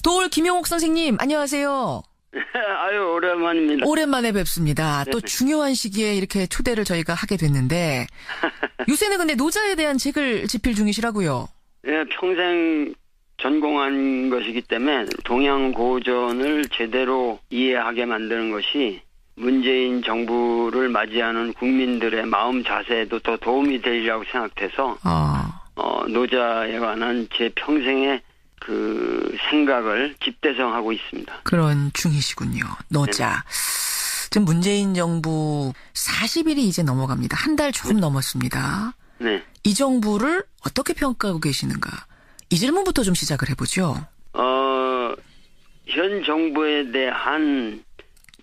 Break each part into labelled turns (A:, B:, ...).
A: 도올 김용옥 선생님, 안녕하세요.
B: 아유, 오랜만입니다.
A: 오랜만에 뵙습니다. 또 중요한 시기에 이렇게 초대를 저희가 하게 됐는데 요새는 근데 노자에 대한 책을 집필 중이시라고요?
B: 예, 평생 전공한 것이기 때문에 동양고전을 제대로 이해하게 만드는 것이 문재인 정부를 맞이하는 국민들의 마음 자세에도 더 도움이 되리라고 생각돼서 노자에 관한 제 평생의 그 생각을 집대성하고 있습니다.
A: 그런 중이시군요. 노자. 네. 지금 문재인 정부 40일이 이제 넘어갑니다. 한 달 조금 넘었습니다.
B: 네.
A: 이 정부를 어떻게 평가하고 계시는가? 이 질문부터 좀 시작을 해보죠.
B: 현 정부에 대한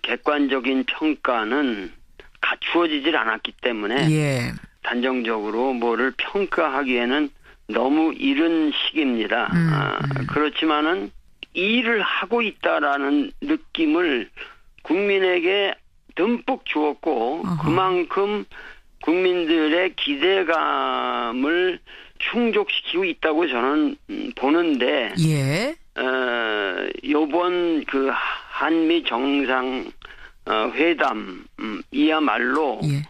B: 객관적인 평가는 갖추어지질 않았기 때문에
A: 예.
B: 단정적으로 뭐를 평가하기에는 너무 이른 시기입니다. 그렇지만은 일을 하고 있다라는 느낌을 국민에게 듬뿍 주었고 그만큼 국민들의 기대감을 충족시키고 있다고 저는 보는데
A: 예.
B: 요번 그 한미 정상 회담 이야말로
A: 예.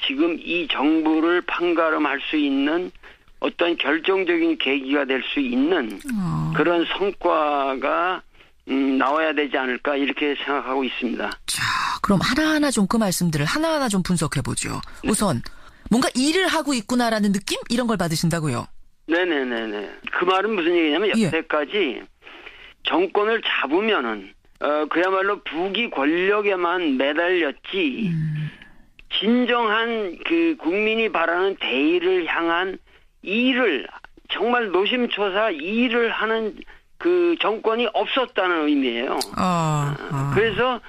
B: 지금 이 정부를 판가름할 수 있는 어떤 결정적인 계기가 될 수 있는 그런 성과가 나와야 되지 않을까 이렇게 생각하고 있습니다.
A: 자, 그럼 하나하나 좀 그 말씀들을 하나하나 좀 분석해보죠. 우선 뭔가 일을 하고 있구나라는 느낌? 이런 걸 받으신다고요?
B: 네네네네. 그 말은 무슨 얘기냐면 여태까지 정권을 잡으면은 그야말로 부귀 권력에만 매달렸지 진정한 그 국민이 바라는 대의를 향한 일을 정말 노심초사 일을 하는 그 정권이 없었다는 의미예요. 그래서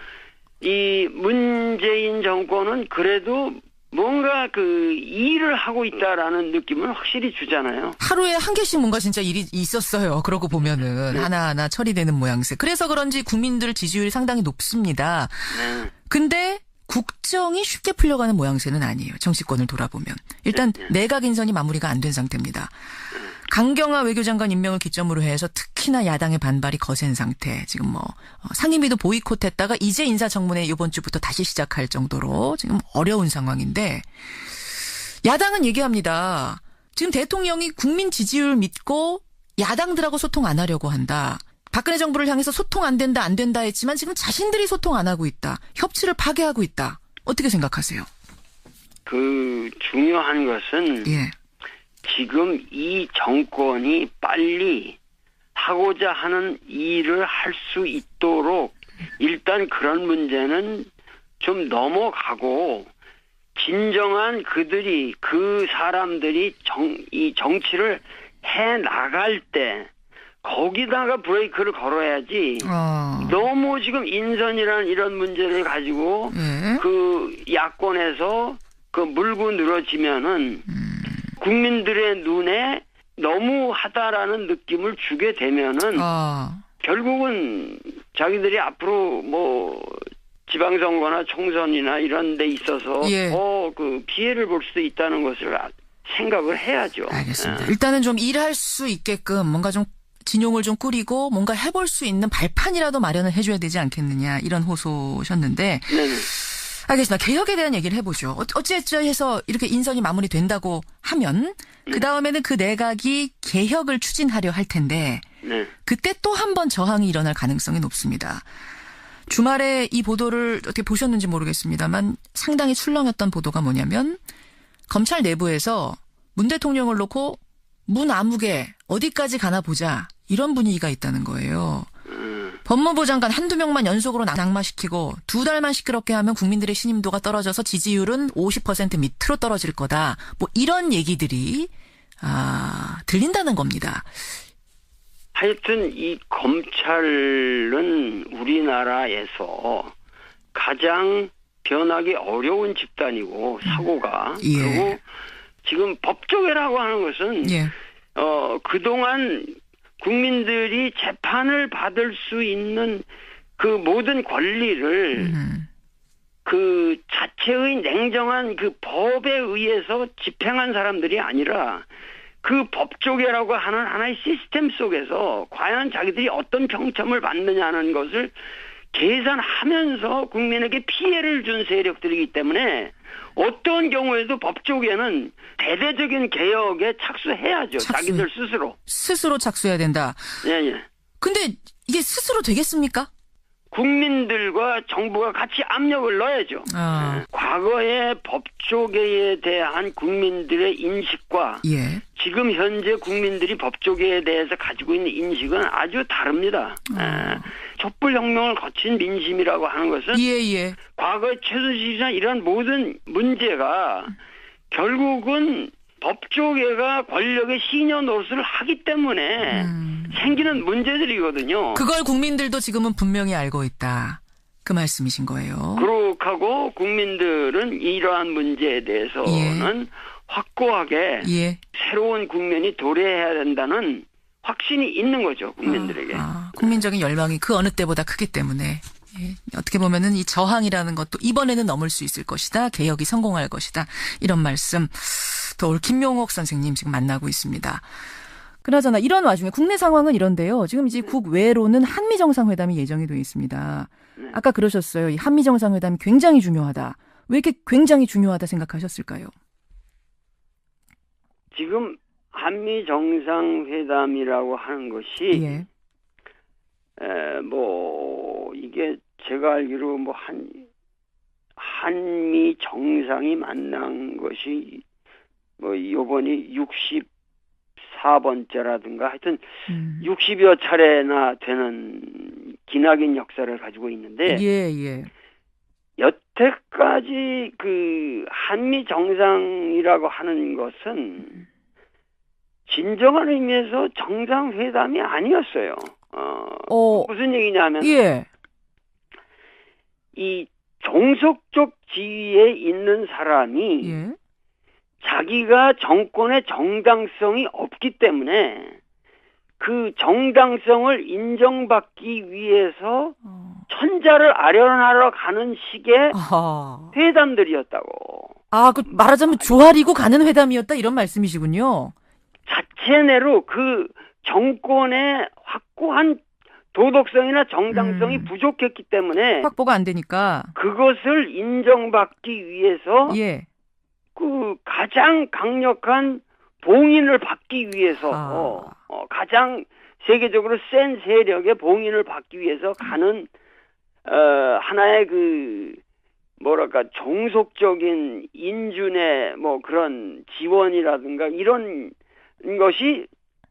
B: 이 문재인 정권은 그래도 뭔가 그 일을 하고 있다라는 느낌을 확실히 주잖아요.
A: 하루에 한 개씩 뭔가 진짜 일이 있었어요. 그러고 보면은 네. 하나하나 처리되는 모양새. 그래서 그런지 국민들 지지율이 상당히 높습니다. 네. 근데 국정이 쉽게 풀려가는 모양새는 아니에요. 정치권을 돌아보면. 일단 내각 인선이 마무리가 안 된 상태입니다. 강경화 외교장관 임명을 기점으로 해서 특히나 야당의 반발이 거센 상태. 지금 뭐 상임위도 보이콧했다가 이제 인사청문회 이번 주부터 다시 시작할 정도로 지금 어려운 상황인데 야당은 얘기합니다. 지금 대통령이 국민 지지율 믿고 야당들하고 소통 안 하려고 한다. 박근혜 정부를 향해서 소통 안 된다 했지만 지금 자신들이 소통 안 하고 있다. 협치를 파괴하고 있다. 어떻게 생각하세요?
B: 그 중요한 것은 지금 이 정권이 빨리 하고자 하는 일을 할 수 있도록 일단 그런 문제는 좀 넘어가고 진정한 그 사람들이 이 정치를 해 나갈 때 거기다가 브레이크를 걸어야지. 너무 지금 인선이라는 이런 문제를 가지고 그 야권에서 그 물고 늘어지면은 국민들의 눈에 너무하다라는 느낌을 주게 되면은 결국은 자기들이 앞으로 뭐 지방선거나 총선이나 이런 데 있어서 그 피해를 볼 수도 있다는 것을 생각을 해야죠.
A: 알겠습니다. 일단은 좀 일할 수 있게끔 뭔가 좀 진용을 좀 꾸리고 뭔가 해볼 수 있는 발판이라도 마련을 해줘야 되지 않겠느냐 이런 호소셨는데
B: 네네.
A: 알겠습니다. 개혁에 대한 얘기를 해보죠. 어찌해서 이렇게 인선이 마무리된다고 하면 그 다음에는 그 내각이 개혁을 추진하려 할 텐데 그때 또 한 번 저항이 일어날 가능성이 높습니다. 주말에 이 보도를 어떻게 보셨는지 모르겠습니다만 상당히 출렁였던 보도가 뭐냐면 검찰 내부에서 문 대통령을 놓고 문 아무개 어디까지 가나 보자 이런 분위기가 있다는 거예요. 법무부 장관 한두 명만 연속으로 낙마시키고 2달만 시끄럽게 하면 국민들의 신임도가 떨어져서 지지율은 50% 밑으로 떨어질 거다. 뭐 이런 얘기들이 들린다는 겁니다.
B: 하여튼 이 검찰은 우리나라에서 가장 변하기 어려운 집단이고 사고가 그리고 지금 법조계라고 하는 것은 그동안 국민들이 재판을 받을 수 있는 그 모든 권리를 그 자체의 냉정한 그 법에 의해서 집행한 사람들이 아니라 그 법조계라고 하는 하나의 시스템 속에서 과연 자기들이 어떤 평점을 받느냐는 것을 계산하면서 국민에게 피해를 준 세력들이기 때문에 어떤 경우에도 법조계는 대대적인 개혁에 착수해야죠. 자기들 스스로
A: 착수해야 된다.
B: 예.
A: 근데 이게 스스로 되겠습니까?
B: 국민들과 정부가 같이 압력을 넣어야죠. 과거의 법조계에 대한 국민들의 인식과 지금 현재 국민들이 법조계에 대해서 가지고 있는 인식은 아주 다릅니다. 촛불혁명을 거친 민심이라고 하는 것은 과거의 최순실이나 이런 모든 문제가 결국은 법조계가 권력의 시녀 노릇을 하기 때문에 생기는 문제들이거든요.
A: 그걸 국민들도 지금은 분명히 알고 있다. 그 말씀이신 거예요.
B: 그렇고 국민들은 이러한 문제에 대해서는 확고하게 새로운 국면이 도래해야 된다는 확신이 있는 거죠. 국민들에게.
A: 국민적인 열망이 그 어느 때보다 크기 때문에. 어떻게 보면은 이 저항이라는 것도 이번에는 넘을 수 있을 것이다. 개혁이 성공할 것이다. 이런 말씀 또 올 김용옥 선생님 지금 만나고 있습니다. 그나저나 이런 와중에 국내 상황은 이런데요. 지금 이제 국외로는 한미 정상회담이 예정이 되어 있습니다. 아까 그러셨어요. 이 한미 정상회담이 굉장히 중요하다. 왜 이렇게 굉장히 중요하다 생각하셨을까요?
B: 지금 한미 정상회담이라고 하는 것이 이게 제가 알기로 한미 정상이 만난 것이 요번이 64번째라든가 하여튼 60여 차례나 되는 기나긴 역사를 가지고 있는데 여태까지 그 한미 정상이라고 하는 것은 진정한 의미에서 정상회담이 아니었어요. 무슨 얘기냐면 이 종속적 지위에 있는 사람이 자기가 정권의 정당성이 없기 때문에 그 정당성을 인정받기 위해서 천자를 아련하러 가는 식의 회담들이었다고.
A: 그 말하자면 조아리고 가는 회담이었다 이런 말씀이시군요.
B: 자체내로 그 정권의 확고한 도덕성이나 정당성이 부족했기 때문에
A: 확보가 안 되니까
B: 그것을 인정받기 위해서 그 가장 강력한 봉인을 받기 위해서 가장 세계적으로 센 세력의 봉인을 받기 위해서 가는 하나의 그 종속적인 인준의 그런 지원이라든가 이런 것이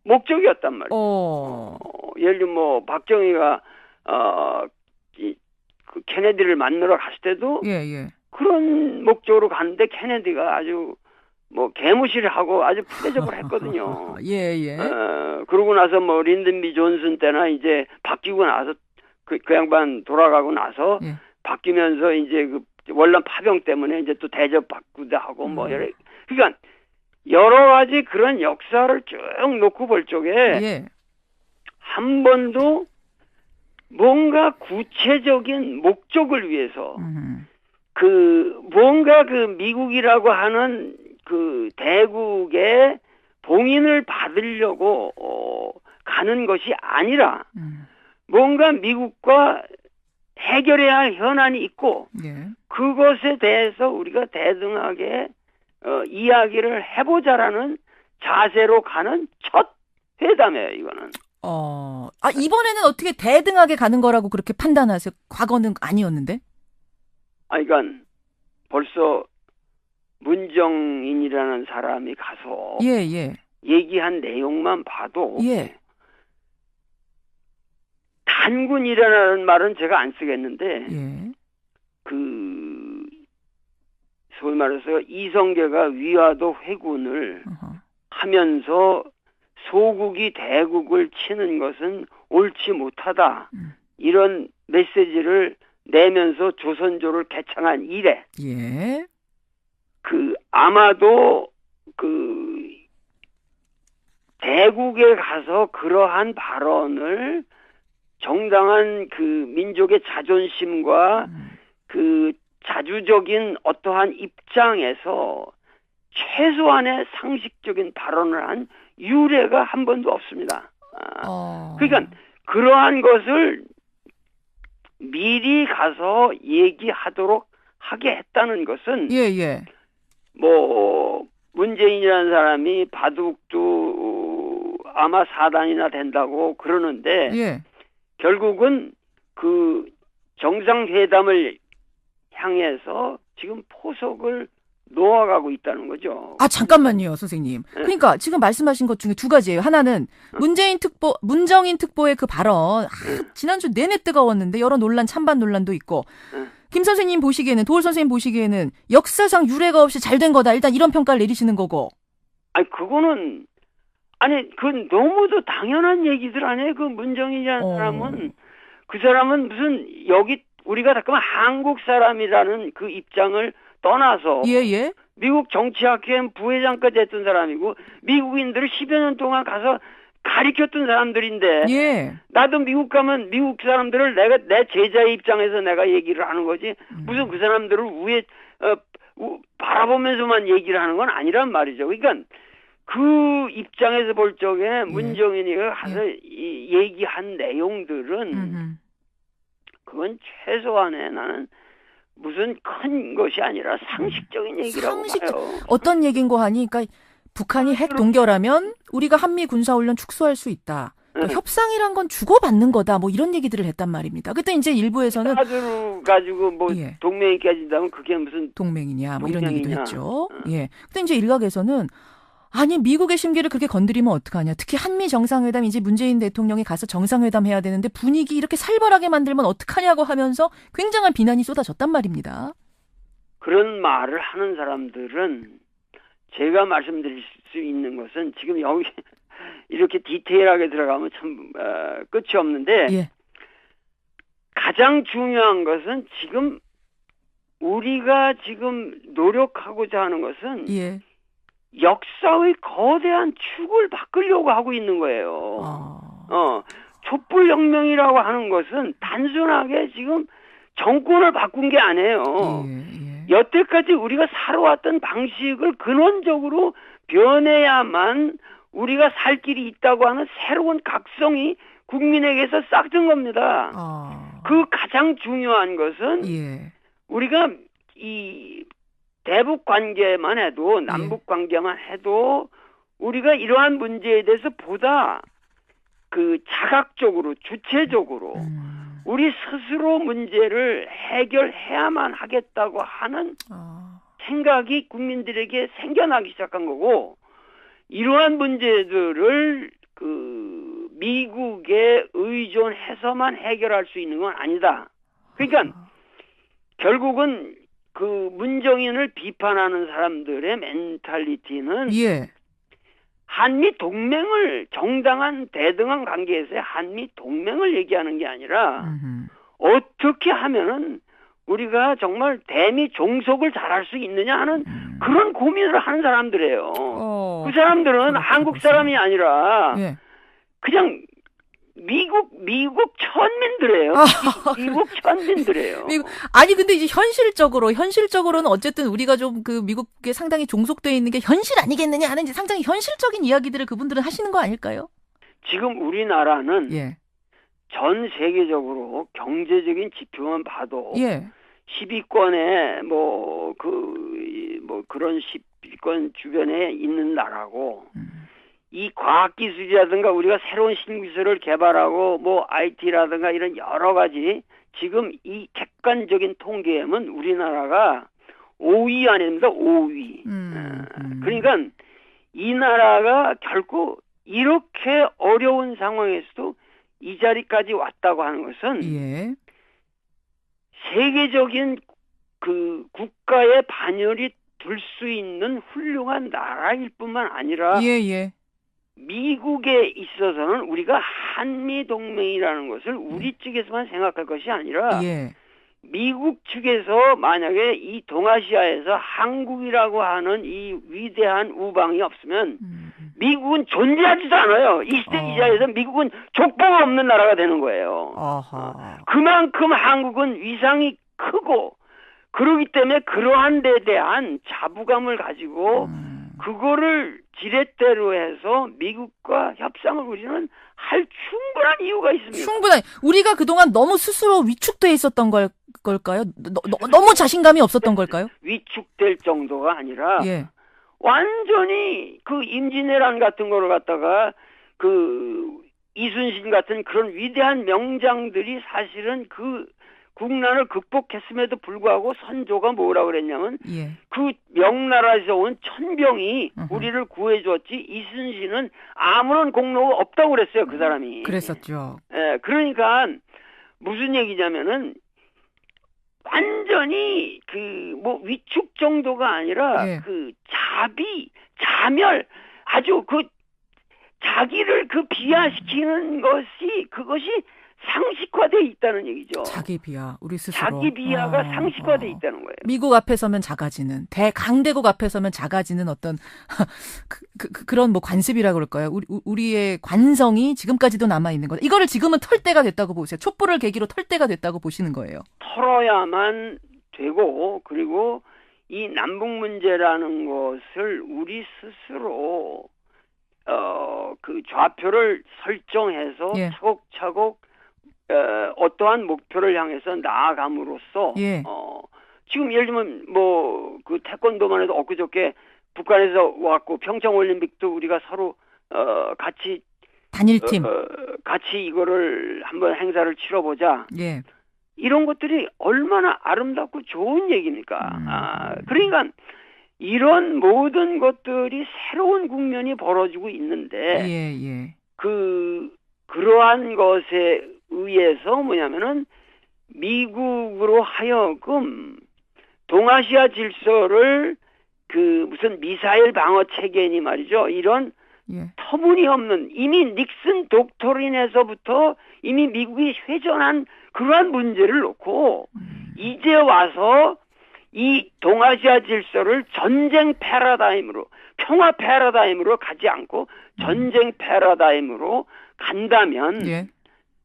B: 목적이었단 말이에요. 예를 들면 박정희가 그 케네디를 만나러 갔을 때도 그런 목적으로 갔는데 케네디가 아주 개무시를 하고 아주 푸대접을 했거든요. 그러고 나서 린든 B 존슨 때나 이제 바뀌고 나서 그 양반 돌아가고 나서 바뀌면서 이제 그 월남 파병 때문에 이제 또 대접 받기도 하고 그러니까 여러 가지 그런 역사를 쭉 놓고 볼 적에 한 번도 뭔가 구체적인 목적을 위해서 뭔가 그 미국이라고 하는 그 대국의 봉인을 받으려고 가는 것이 아니라 뭔가 미국과 해결해야 할 현안이 있고 그것에 대해서 우리가 대등하게 이야기를 해보자라는 자세로 가는 첫 회담이에요, 이거는.
A: 이번에는 어떻게 대등하게 가는 거라고 그렇게 판단하세요? 과거는 아니었는데?
B: 그러니까 벌써 문정인이라는 사람이 가서 얘기한 내용만 봐도 단군이라는 말은 제가 안 쓰겠는데 그 소위 말해서 이성계가 위화도 회군을 하면서 소국이 대국을 치는 것은 옳지 못하다. 이런 메시지를 내면서 조선조를 개창한 이래. 아마도 대국에 가서 그러한 발언을 정당한 민족의 자존심과 자주적인 어떠한 입장에서 최소한의 상식적인 발언을 한 유례가 한 번도 없습니다. 그러니까 그러한 것을 미리 가서 얘기하도록 하게 했다는 것은 뭐 문재인이라는 사람이 바둑도 아마 4단이나 된다고 그러는데 결국은 그 정상회담을 향해서 지금 포석을 놓아가고 있다는 거죠.
A: 잠깐만요, 선생님. 그러니까 지금 말씀하신 것 중에 두 가지예요. 하나는 문정인 특보의 그 발언, 지난주 내내 뜨거웠는데 여러 논란, 찬반 논란도 있고, 김 선생님 보시기에는, 도올 선생님 보시기에는 역사상 유례가 없이 잘된 거다. 일단 이런 평가를 내리시는 거고.
B: 그거는 그건 너무도 당연한 얘기들 아니에요. 그 문정인이라는 사람은, 그 사람은 무슨 여기 우리가 잠깐만 한국 사람이라는 그 입장을 떠나서 미국 정치학회 부회장까지 했던 사람이고 미국인들을 10여 년 동안 가서 가르쳤던 사람들인데 나도 미국 가면 미국 사람들을 내 제자의 입장에서 내가 얘기를 하는 거지 무슨 그 사람들을 바라보면서만 얘기를 하는 건 아니란 말이죠. 그러니까 그 입장에서 볼 적에 문정인이 가서 얘기한 내용들은 그건 최소한의 나는 무슨 큰 것이 아니라 상식적인 얘기라고 봐요.
A: 어떤 얘기인고 하니, 그러니까 북한이 핵 동결하면 우리가 한미 군사훈련 축소할 수 있다. 그러니까 협상이란 건 주고받는 거다. 뭐 이런 얘기들을 했단 말입니다. 그때 이제 일부에서는
B: 가지고 뭐 동맹이 깨진다면 그게 무슨
A: 동맹이냐, 뭐 이런 얘기도 했죠. 근데 이제 일각에서는 아니 미국의 심기를 그렇게 건드리면 어떡하냐. 특히 한미 정상회담 이제 문재인 대통령이 가서 정상회담 해야 되는데 분위기 이렇게 살벌하게 만들면 어떡하냐고 하면서 굉장한 비난이 쏟아졌단 말입니다.
B: 그런 말을 하는 사람들은 제가 말씀드릴 수 있는 것은 지금 여기 이렇게 디테일하게 들어가면 참 끝이 없는데 가장 중요한 것은 지금 우리가 지금 노력하고자 하는 것은 역사의 거대한 축을 바꾸려고 하고 있는 거예요. 촛불혁명이라고 하는 것은 단순하게 지금 정권을 바꾼 게 아니에요. 여태까지 우리가 살아왔던 방식을 근원적으로 변해야만 우리가 살 길이 있다고 하는 새로운 각성이 국민에게서 싹튼 겁니다. 그 가장 중요한 것은 우리가 이 대북 관계만 해도 남북 관계만 해도 우리가 이러한 문제에 대해서 보다 그 자각적으로 주체적으로 우리 스스로 문제를 해결해야만 하겠다고 하는 생각이 국민들에게 생겨나기 시작한 거고 이러한 문제들을 그 미국에 의존해서만 해결할 수 있는 건 아니다. 그러니까 결국은 그 문정인을 비판하는 사람들의 멘탈리티는 한미 동맹을 정당한 대등한 관계에서의 한미 동맹을 얘기하는 게 아니라 어떻게 하면은 우리가 정말 대미 종속을 잘할 수 있느냐 하는 그런 고민을 하는 사람들이에요. 그 사람들은 한국 사람이 아니라 그냥 미국 천민들이에요. 미국 천민들이에요.
A: 아니 근데 이제 현실적으로는 어쨌든 우리가 좀 그 미국에 상당히 종속되어 있는 게 현실 아니겠느냐 하는 이제 상당히 현실적인 이야기들을 그분들은 하시는 거 아닐까요?
B: 지금 우리나라는 전 세계적으로 경제적인 지표만 봐도 10위권에 그런 10위권 주변에 있는 나라고 이 과학기술이라든가 우리가 새로운 신기술을 개발하고 뭐 IT라든가 이런 여러 가지 지금 이 객관적인 통계에는 우리나라가 5위 아닙니다. 5위. 그러니까 이 나라가 결코 이렇게 어려운 상황에서도 이 자리까지 왔다고 하는 것은 세계적인 그 국가의 반열이 들 수 있는 훌륭한 나라일 뿐만 아니라 미국에 있어서는 우리가 한미동맹이라는 것을 우리 측에서만 생각할 것이 아니라 미국 측에서 만약에 이 동아시아에서 한국이라고 하는 이 위대한 우방이 없으면 미국은 존재하지도 않아요. 이 시대 이 자리에서 미국은 족보가 없는 나라가 되는 거예요. 그만큼 한국은 위상이 크고 그러기 때문에 그러한 데 대한 자부감을 가지고 그거를 지렛대로 해서 미국과 협상을 우리는 할 충분한 이유가 있습니다.
A: 충분한. 우리가 그동안 너무 스스로 위축돼 있었던 걸까요? 너무 자신감이 없었던 걸까요?
B: 위축될 정도가 아니라
A: 예.
B: 완전히 그 임진왜란 같은 거를 갖다가 그 이순신 같은 그런 위대한 명장들이 사실은 그 국난을 극복했음에도 불구하고 선조가 뭐라고 그랬냐면
A: 예.
B: 그 명나라에서 온 천병이 우리를 구해줬지 이순신은 아무런 공로가 없다고 그랬어요. 그 사람이.
A: 그랬었죠.
B: 예, 그러니까 무슨 얘기냐면은 완전히 그 뭐 위축 정도가 아니라
A: 예.
B: 그 자멸 아주 그 자기를 그 비하시키는 것이 그것이 상식화돼 있다는 얘기죠.
A: 자기 비하, 우리 스스로.
B: 자기 비하가 상식화돼 있다는 거예요.
A: 미국 앞에 서면 작아지는, 강대국 앞에 서면 작아지는 어떤 그런 뭐 관습이라 그럴까요? 우리의 관성이 지금까지도 남아 있는 거다. 이거를 지금은 털 때가 됐다고 보세요. 촛불을 계기로 털 때가 됐다고 보시는 거예요.
B: 털어야만 되고 그리고 이 남북 문제라는 것을 우리 스스로 그 좌표를 설정해서
A: 예.
B: 차곡차곡 어떠한 목표를 향해서 나아감으로써
A: 예.
B: 지금 예를 들면 뭐 그 태권도만 해도 엊그저께 북한에서 왔고 평창 올림픽도 우리가 서로 같이
A: 단일팀.
B: 같이 이거를 한번 행사를 치러보자.
A: 예.
B: 이런 것들이 얼마나 아름답고 좋은 얘기입니까? 그러니까 이런 모든 것들이 새로운 국면이 벌어지고 있는데
A: 예.
B: 그러한 것에 의해서 뭐냐면은 미국으로 하여금 동아시아 질서를 그 무슨 미사일 방어 체계니 말이죠. 이런
A: 예.
B: 터무니없는 이미 닉슨 독토린에서부터 이미 미국이 회전한 그러한 문제를 놓고 이제 와서 이 동아시아 질서를 전쟁 패러다임으로 평화 패러다임으로 가지 않고 전쟁 패러다임으로 간다면
A: 예.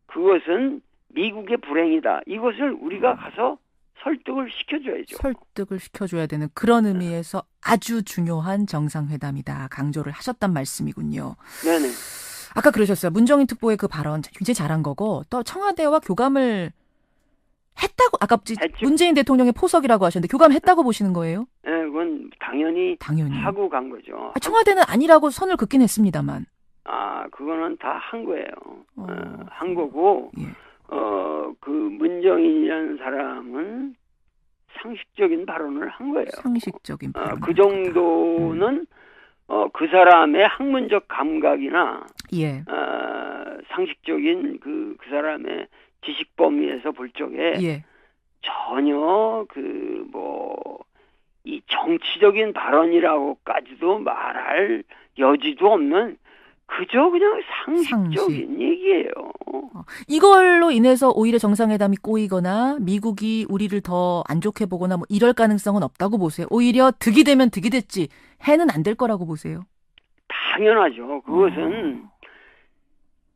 B: 그것은 미국의 불행이다. 이것을 우리가 가서 설득을 시켜줘야죠.
A: 설득을 시켜줘야 되는 그런 의미에서 아주 중요한 정상회담이다. 강조를 하셨단 말씀이군요.
B: 네네.
A: 아까 그러셨어요. 문정인 특보의 그 발언 굉장히 잘한 거고 또 청와대와 교감을 했다고 아까
B: 했죠.
A: 문재인 대통령의 포석이라고 하셨는데 교감했다고 보시는 거예요?
B: 네, 그건 당연히 하고 간 거죠.
A: 청와대는 아니라고 선을 긋긴 했습니다만.
B: 그거는 다 한 거예요. 한 거고,
A: 예.
B: 그 문정인이라는 사람은 상식적인 발언을 한 거예요.
A: 상식적인 발언.
B: 그 정도는 그 사람의 학문적 감각이나
A: 예.
B: 상식적인 그 사람의 지식 범위에서 볼 적에
A: 예.
B: 전혀 이 정치적인 발언이라고까지도 말할 여지도 없는 그저 그냥 상식적인 얘기예요.
A: 이걸로 인해서 오히려 정상회담이 꼬이거나 미국이 우리를 더 안 좋게 보거나 뭐 이럴 가능성은 없다고 보세요. 오히려 득이 되면 득이 됐지 해는 안 될 거라고 보세요.
B: 당연하죠. 그것은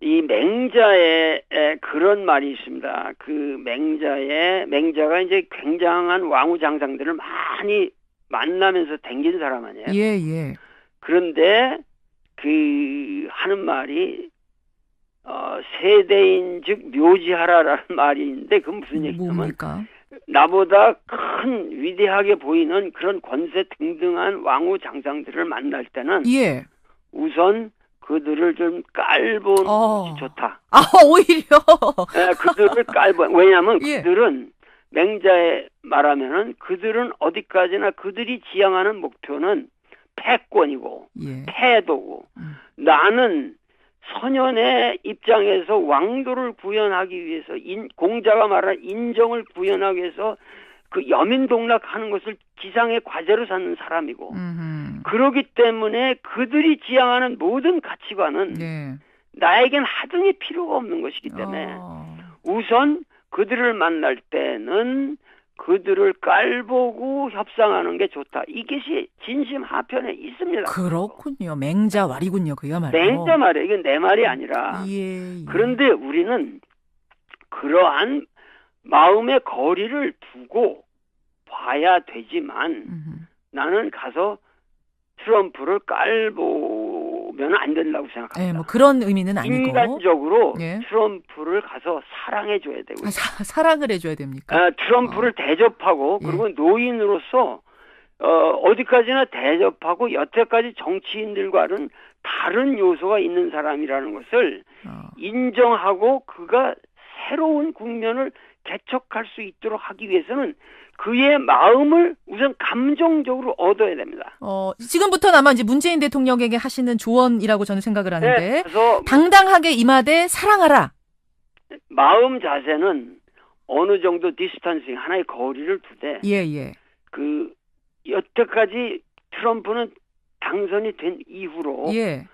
B: 이 맹자에 그런 말이 있습니다. 그 맹자가 이제 굉장한 왕후장상들을 많이 만나면서 댕긴 사람 아니에요.
A: 예.
B: 그런데 그 하는 말이 세대인즉 묘지하라라는 말이 있는데 그건 무슨 얘기냐면
A: 뭡니까?
B: 나보다 큰 위대하게 보이는 그런 권세 등등한 왕후장상들을 만날 때는
A: 예.
B: 우선 그들을 좀 깔보는 것이 좋다.
A: 오히려.
B: 네, 그들을 왜냐하면
A: 예.
B: 그들은 맹자에 말하면은 그들은 어디까지나 그들이 지향하는 목표는 패권이고
A: 예.
B: 패도고 나는 선현의 입장에서 왕도를 구현하기 위해서 공자가 말한 인정을 구현하기 위해서 그 여민동락하는 것을 지상의 과제로 삼는 사람이고 그러기 때문에 그들이 지향하는 모든 가치관은
A: 네.
B: 나에겐 하등이 필요가 없는 것이기 때문에 우선 그들을 만날 때는 그들을 깔보고 협상하는 게 좋다. 이것이 진심 하편에 있습니다.
A: 그렇군요. 맹자왈이군요. 그야말로.
B: 맹자 말이에요. 이건 내 말이 아니라.
A: 예.
B: 그런데 우리는 그러한 마음의 거리를 두고 봐야 되지만 나는 가서 트럼프를 깔보면 안 된다고 생각합니다.
A: 네, 뭐 그런 의미는 아니고
B: 인간적으로
A: 예.
B: 트럼프를 가서 사랑해줘야 되고
A: 사랑을 해줘야 됩니까?
B: 트럼프를 대접하고
A: 예.
B: 그리고 노인으로서 어디까지나 대접하고 여태까지 정치인들과는 다른 요소가 있는 사람이라는 것을 인정하고 그가 새로운 국면을 개척할 수 있도록 하기 위해서는 그의 마음을 우선 감정적으로 얻어야 됩니다.
A: 지금부터는 아마 이제 문재인 대통령에게 하시는 조언이라고 저는 생각을 하는데
B: 네, 그래서
A: 당당하게 임하되 사랑하라.
B: 마음 자세는 어느 정도 디스턴싱 하나의 거리를 두되
A: 예.
B: 그 여태까지 트럼프는 당선이 된 이후로
A: 예.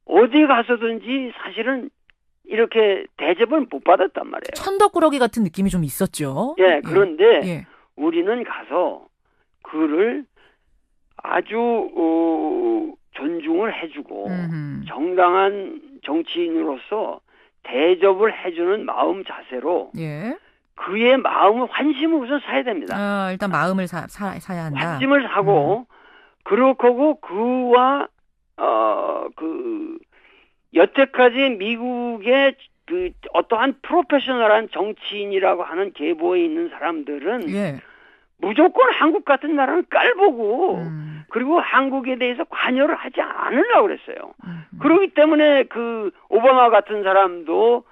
B: 어디 가서든지 사실은 이렇게 대접을 못 받았단 말이에요.
A: 천덕꾸러기 같은 느낌이 좀 있었죠.
B: 예, 그런데
A: 예.
B: 우리는 가서 그를 아주 존중을 해주고 정당한 정치인으로서 대접을 해주는 마음 자세로
A: 예.
B: 그의 마음을 환심을 우선 사야 됩니다.
A: 일단 마음을 사야 한다.
B: 환심을 사고 그렇고 그와 그 여태까지 미국의 그 어떠한 프로페셔널한 정치인이라고 하는 계보에 있는 사람들은
A: 예.
B: 무조건 한국 같은 나라는 깔보고 그리고 한국에 대해서 관여를 하지 않으려고 그랬어요. 그렇기 때문에 그 오바마 같은 사람도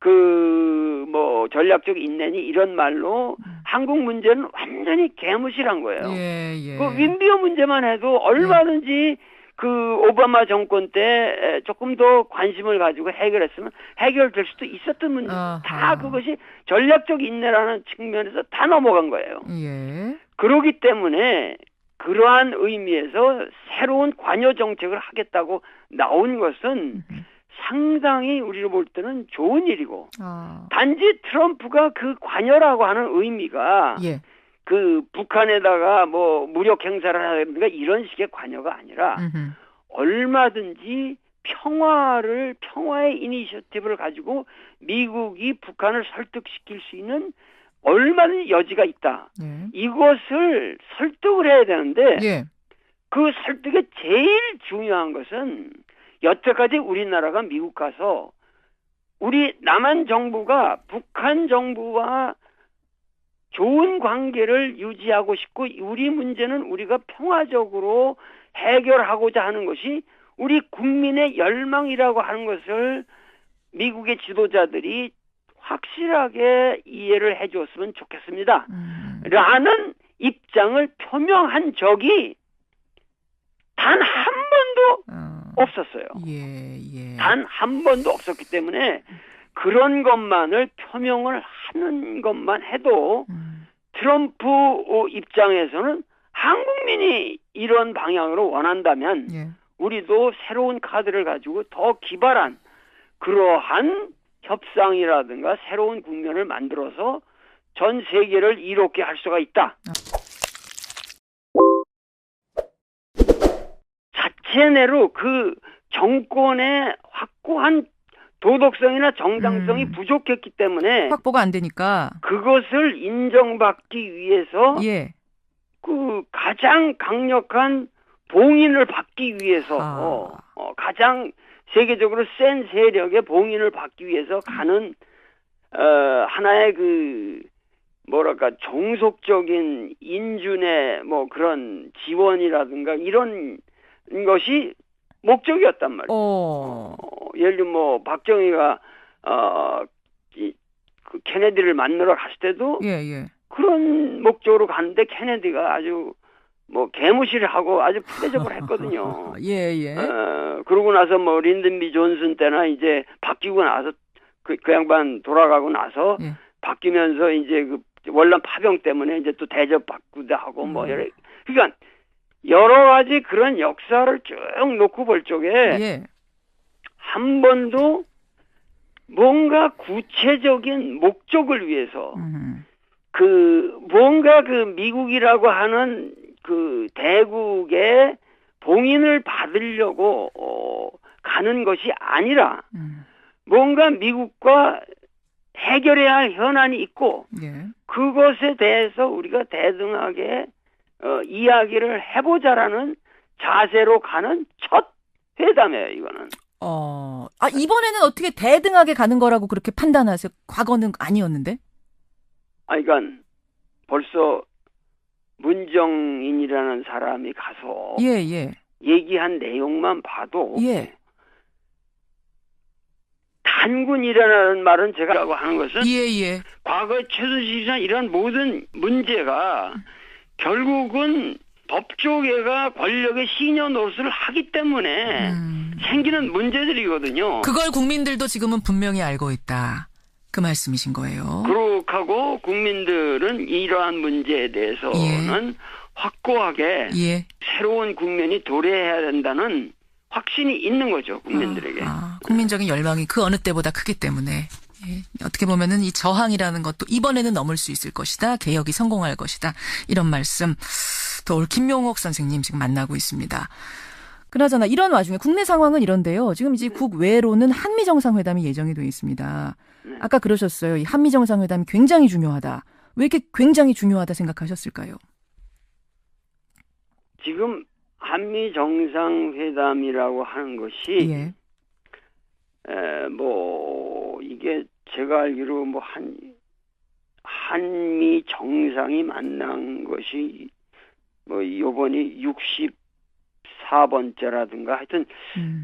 B: 그 뭐 전략적 인내니 이런 말로 한국 문제는 완전히 개무시한 거예요.
A: 예.
B: 그 윈비어 문제만 해도 얼마든지 그 오바마 정권 때 조금 더 관심을 가지고 해결했으면 해결될 수도 있었던 문제. 다 그것이 전략적 인내라는 측면에서 다 넘어간 거예요.
A: 예.
B: 그렇기 때문에 그러한 의미에서 새로운 관여 정책을 하겠다고 나온 것은 상당히 우리가 볼 때는 좋은 일이고 단지 트럼프가 그 관여라고 하는 의미가
A: 예.
B: 그 북한에다가 뭐 무력 행사를 하든가 이런 식의 관여가 아니라 얼마든지 평화의 이니셔티브를 가지고 미국이 북한을 설득시킬 수 있는 얼마든지 여지가 있다.
A: 예.
B: 이것을 설득을 해야 되는데
A: 예.
B: 그 설득의 제일 중요한 것은 여태까지 우리나라가 미국 가서 우리 남한 정부가 북한 정부와 좋은 관계를 유지하고 싶고 우리 문제는 우리가 평화적으로 해결하고자 하는 것이 우리 국민의 열망이라고 하는 것을 미국의 지도자들이 확실하게 이해를 해줬으면 좋겠습니다. 라는 입장을 표명한 적이 단 한 번도 없었어요.
A: 예.
B: 단 한 번도 없었기 때문에 그런 것만을 표명을 하는 것만 해도 트럼프 입장에서는 한국민이 이런 방향으로 원한다면 우리도 새로운 카드를 가지고 더 기발한 그러한 협상이라든가 새로운 국면을 만들어서 전 세계를 이롭게 할 수가 있다. 자체내로 그 정권의 확고한 도덕성이나 정당성이 부족했기 때문에
A: 확보가 안 되니까
B: 그것을 인정받기 위해서 그 가장 강력한 봉인을 받기 위해서 가장 세계적으로 센 세력의 봉인을 받기 위해서 가는 하나의 그 뭐랄까 종속적인 인준의 뭐 그런 지원이라든가 이런 것이 목적이었단 말이에요. 예를 들면 뭐 박정희가 그 케네디를 만나러 갔을 때도 그런 목적으로 갔는데 케네디가 아주 뭐 개무시를 하고 아주 푸대접을 했거든요. 그러고 나서 뭐 린든 B 존슨 때나 이제 바뀌고 나서 그 양반 돌아가고 나서 바뀌면서 이제 그 월남 파병 때문에 이제 또 대접 받기도 하고 뭐 그러니까 여러 가지 그런 역사를 쭉 놓고 볼 적에 한 번도 뭔가 구체적인 목적을 위해서 그 뭔가 그 미국이라고 하는 그 대국의 봉인을 받으려고 가는 것이 아니라 뭔가 미국과 해결해야 할 현안이 있고
A: 예.
B: 그것에 대해서 우리가 대등하게 이야기를 해보자라는 자세로 가는 첫 회담이에요, 이거는.
A: 이번에는 어떻게 대등하게 가는 거라고 그렇게 판단하세요? 과거는 아니었는데?
B: 그러니까 벌써 문정인이라는 사람이 가서
A: 예.
B: 얘기한 내용만 봐도
A: 예.
B: 단군이라는 말은 제가 라고 하는 것은
A: 예.
B: 과거의 최순실이나 이런 모든 문제가 결국은 법조계가 권력의 시녀 노릇을 하기 때문에 생기는 문제들이거든요.
A: 그걸 국민들도 지금은 분명히 알고 있다. 그 말씀이신 거예요.
B: 그렇고 국민들은 이러한 문제에 대해서는 확고하게 새로운 국면이 도래해야 된다는 확신이 있는 거죠, 국민들에게.
A: 국민적인 열망이 그 어느 때보다 크기 때문에. 예. 어떻게 보면은 이 저항이라는 것도 이번에는 넘을 수 있을 것이다. 개혁이 성공할 것이다. 이런 말씀 또 올 김용옥 선생님 지금 만나고 있습니다. 그나저나 이런 와중에 국내 상황은 이런데요. 지금 이제 국외로는 한미 정상회담이 예정이 돼 있습니다. 아까 그러셨어요. 이 한미 정상회담이 굉장히 중요하다. 왜 이렇게 굉장히 중요하다 생각하셨을까요?
B: 지금 한미 정상회담이라고 하는 것이 이게 제가 알기로 한미 정상이 만난 것이 요번이 64번째라든가 하여튼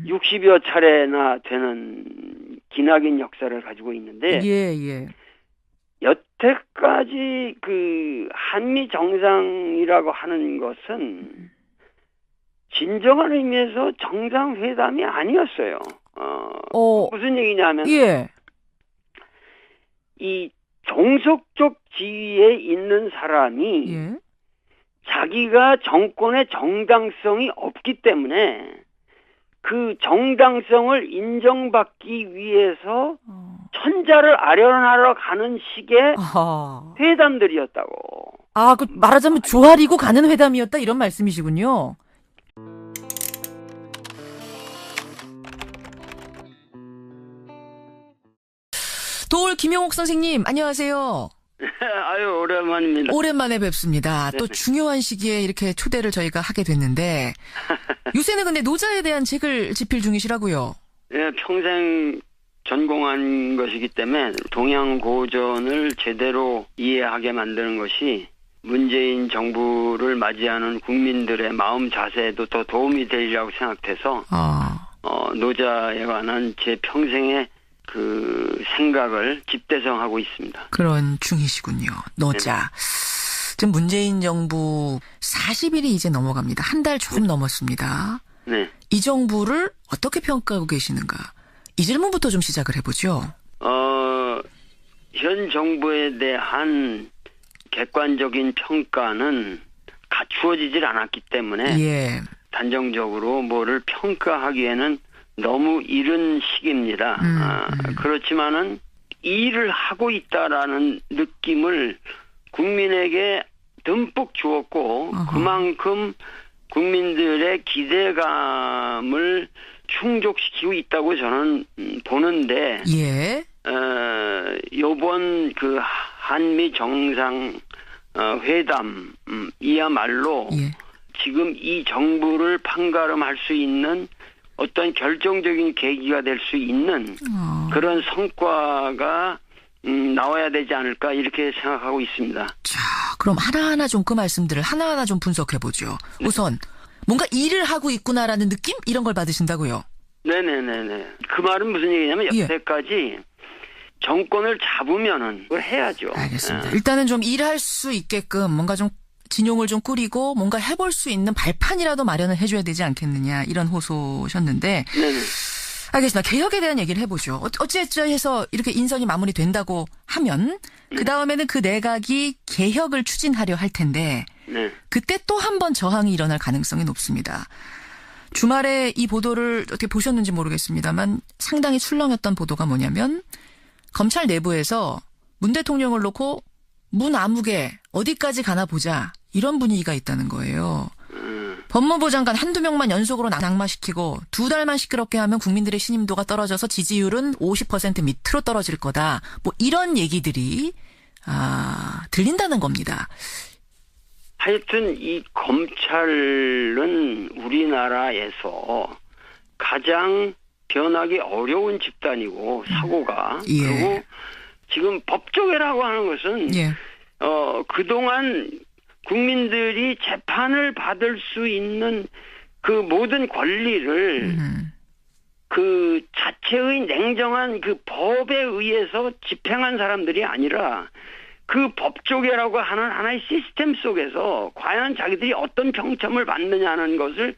B: 60여 차례나 되는 기나긴 역사를 가지고 있는데 여태까지 그 한미 정상이라고 하는 것은 진정한 의미에서 정상회담이 아니었어요. 무슨 얘기냐면 이 종속적 지위에 있는 사람이 자기가 정권의 정당성이 없기 때문에 그 정당성을 인정받기 위해서 천자를 아련하러 가는 식의 회담들이었다고.
A: 그 말하자면 조아리고 가는 회담이었다 이런 말씀이시군요. 도올 김용옥 선생님, 안녕하세요.
B: 아유, 오랜만입니다.
A: 오랜만에 뵙습니다. 또 중요한 시기에 이렇게 초대를 저희가 하게 됐는데 요새는 근데 노자에 대한 책을 집필 중이시라고요?
B: 예, 평생 전공한 것이기 때문에 동양고전을 제대로 이해하게 만드는 것이 문재인 정부를 맞이하는 국민들의 마음 자세에도 더 도움이 되리라고 생각돼서 노자에 관한 제 평생의 그 생각을 집대성하고 있습니다.
A: 그런 중이시군요. 노자. 지금 문재인 정부 40일이 이제 넘어갑니다. 한 달 조금 넘었습니다.
B: 네.
A: 이 정부를 어떻게 평가하고 계시는가? 이 질문부터 좀 시작을 해보죠.
B: 현 정부에 대한 객관적인 평가는 갖추어지질 않았기 때문에 단정적으로 뭐를 평가하기에는 너무 이른 시기입니다. 그렇지만은 일을 하고 있다라는 느낌을 국민에게 듬뿍 주었고 그만큼 국민들의 기대감을 충족시키고 있다고 저는 보는데 요번 그 한미 정상 회담이야말로 지금 이 정부를 판가름할 수 있는 어떤 결정적인 계기가 될 수 있는 그런 성과가 나와야 되지 않을까 이렇게 생각하고 있습니다.
A: 자, 그럼 하나하나 좀 그 말씀들을 하나하나 좀 분석해보죠. 우선 뭔가 일을 하고 있구나라는 느낌? 이런 걸 받으신다고요?
B: 네네네네. 그 말은 무슨 얘기냐면 여태까지 정권을 잡으면은 그걸 해야죠.
A: 알겠습니다. 일단은 좀 일할 수 있게끔 뭔가 좀 진용을 좀 꾸리고 뭔가 해볼 수 있는 발판이라도 마련을 해줘야 되지 않겠느냐 이런 호소셨는데
B: 네네.
A: 알겠습니다. 개혁에 대한 얘기를 해보죠. 어찌해서 이렇게 인선이 마무리된다고 하면 그 다음에는 그 내각이 개혁을 추진하려 할 텐데 그때 또 한 번 저항이 일어날 가능성이 높습니다. 주말에 이 보도를 어떻게 보셨는지 모르겠습니다만 상당히 출렁였던 보도가 뭐냐면 검찰 내부에서 문 대통령을 놓고 문 아무개 어디까지 가나 보자 이런 분위기가 있다는 거예요. 법무부 장관 한두 명만 연속으로 낙마시키고 2달만 시끄럽게 하면 국민들의 신임도가 떨어져서 지지율은 50% 밑으로 떨어질 거다. 뭐 이런 얘기들이 들린다는 겁니다.
B: 하여튼 이 검찰은 우리나라에서 가장 변하기 어려운 집단이고 사고가
A: 예.
B: 그리고 지금 법조계라고 하는 것은
A: 예.
B: 그동안 국민들이 재판을 받을 수 있는 그 모든 권리를 그 자체의 냉정한 그 법에 의해서 집행한 사람들이 아니라 그 법조계라고 하는 하나의 시스템 속에서 과연 자기들이 어떤 평점을 받느냐는 것을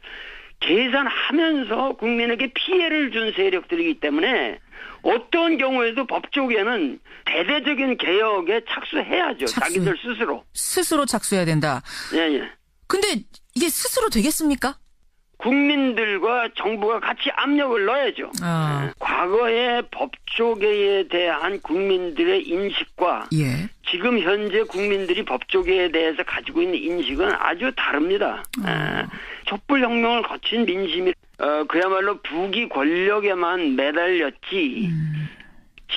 B: 계산하면서 국민에게 피해를 준 세력들이기 때문에 어떤 경우에도 법조계는 대대적인 개혁에 착수해야죠. 자기들 스스로.
A: 스스로 착수해야 된다.
B: 예.
A: 근데 이게 스스로 되겠습니까?
B: 국민들과 정부가 같이 압력을 넣어야죠. 과거의 법조계에 대한 국민들의 인식과
A: 예.
B: 지금 현재 국민들이 법조계에 대해서 가지고 있는 인식은 아주 다릅니다. 촛불혁명을 거친 민심이 그야말로 부귀 권력에만 매달렸지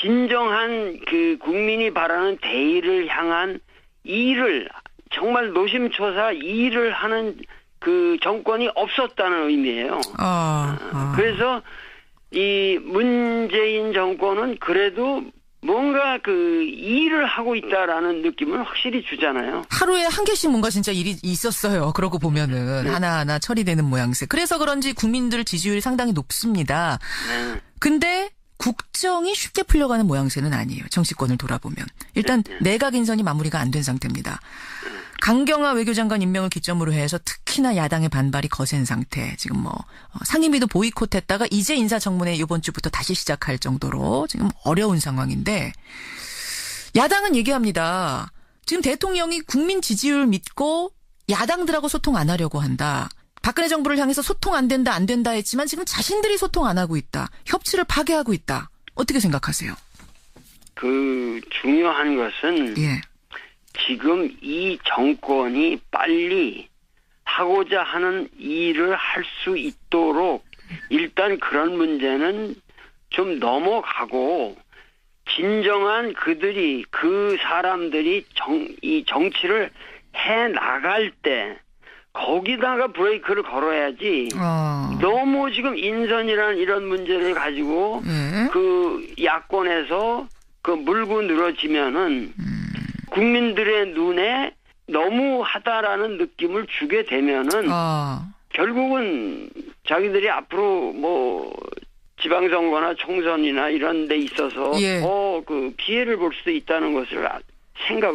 B: 진정한 그 국민이 바라는 대의를 향한 일을 정말 노심초사 일을 하는 그 정권이 없었다는 의미예요. 그래서 이 문재인 정권은 그래도 뭔가 그 일을 하고 있다라는 느낌을 확실히 주잖아요.
A: 하루에 한 개씩 뭔가 진짜 일이 있었어요. 그러고 보면은
B: 네.
A: 하나하나 처리되는 모양새. 그래서 그런지 국민들 지지율이 상당히 높습니다.
B: 네.
A: 근데 국정이 쉽게 풀려가는 모양새는 아니에요. 정치권을 돌아보면. 일단 내각 인선이 마무리가 안 된 상태입니다. 강경화 외교장관 임명을 기점으로 해서 특히나 야당의 반발이 거센 상태. 지금 뭐 상임위도 보이콧했다가 이제 인사청문회 이번 주부터 다시 시작할 정도로 지금 어려운 상황인데 야당은 얘기합니다. 지금 대통령이 국민 지지율 믿고 야당들하고 소통 안 하려고 한다. 박근혜 정부를 향해서 소통 안 된다 했지만 지금 자신들이 소통 안 하고 있다. 협치를 파괴하고 있다. 어떻게 생각하세요?
B: 그 중요한 것은
A: 예.
B: 지금 이 정권이 빨리 하고자 하는 일을 할 수 있도록 일단 그런 문제는 좀 넘어가고 진정한 그 사람들이 이 정치를 해 나갈 때 거기다가 브레이크를 걸어야지. 너무 지금 인선이라는 이런 문제를 가지고 그 야권에서 그 물고 늘어지면은 국민들의 눈에 너무하다라는 느낌을 주게 되면은 결국은 자기들이 앞으로 뭐 지방선거나 총선이나 이런 데 있어서 더 그 피해를 볼 수도 있다는 것을 생각